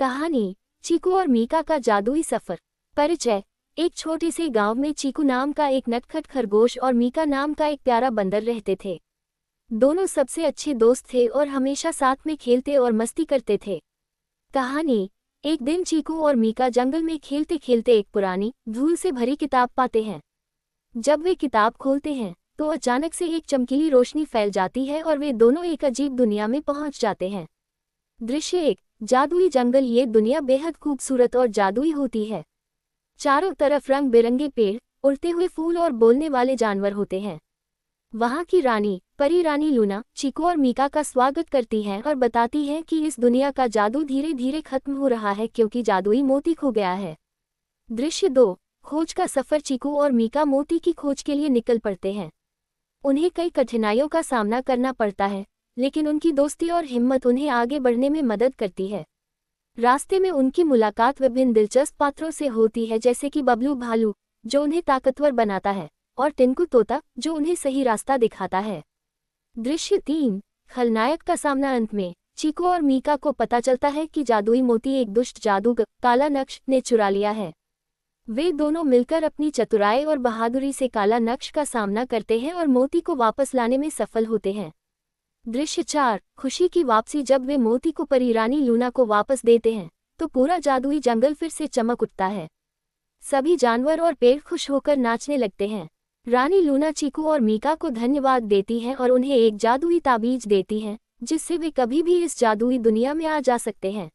कहानी चीकू और मीका का जादुई सफर। परिचय। एक छोटे से गांव में चीकू नाम का एक नटखट खरगोश और मीका नाम का एक प्यारा बंदर रहते थे। दोनों सबसे अच्छे दोस्त थे और हमेशा साथ में खेलते और मस्ती करते थे। कहानी। एक दिन चीकू और मीका जंगल में खेलते खेलते एक पुरानी धूल से भरी किताब पाते हैं। जब वे किताब खोलते हैं तो अचानक से एक चमकीली रोशनी फैल जाती है और वे दोनों एक अजीब दुनिया में पहुंच जाते हैं। दृश्य 1। जादुई जंगल। ये दुनिया बेहद खूबसूरत और जादुई होती है। चारों तरफ रंग बिरंगे पेड़, उड़ते हुए फूल और बोलने वाले जानवर होते हैं। वहाँ की रानी परी रानी लूना चीकू और मीका का स्वागत करती है और बताती है कि इस दुनिया का जादू धीरे धीरे खत्म हो रहा है क्योंकि जादुई मोती खो गया है। दृश्य 2। खोज का सफर। चीकू और मीका मोती की खोज के लिए निकल पड़ते हैं। उन्हें कई कठिनाइयों का सामना करना पड़ता है, लेकिन उनकी दोस्ती और हिम्मत उन्हें आगे बढ़ने में मदद करती है। रास्ते में उनकी मुलाकात विभिन्न दिलचस्प पात्रों से होती है, जैसे कि बबलू भालू जो उन्हें ताकतवर बनाता है और टिंकू तोता जो उन्हें सही रास्ता दिखाता है। दृश्य 3। खलनायक का सामना। अंत में चीकू और मीका को पता चलता है कि जादुई मोती एक दुष्ट जादूगर काला नक्श ने चुरा लिया है। वे दोनों मिलकर अपनी चतुराई और बहादुरी से काला नक्श का सामना करते हैं और मोती को वापस लाने में सफल होते हैं। दृश्य 4। खुशी की वापसी। जब वे मोती को परी रानी लूना को वापस देते हैं तो पूरा जादुई जंगल फिर से चमक उठता है। सभी जानवर और पेड़ खुश होकर नाचने लगते हैं। रानी लूना चीकू और मीका को धन्यवाद देती हैं और उन्हें एक जादुई ताबीज देती हैं जिससे वे कभी भी इस जादुई दुनिया में आ जा सकते हैं।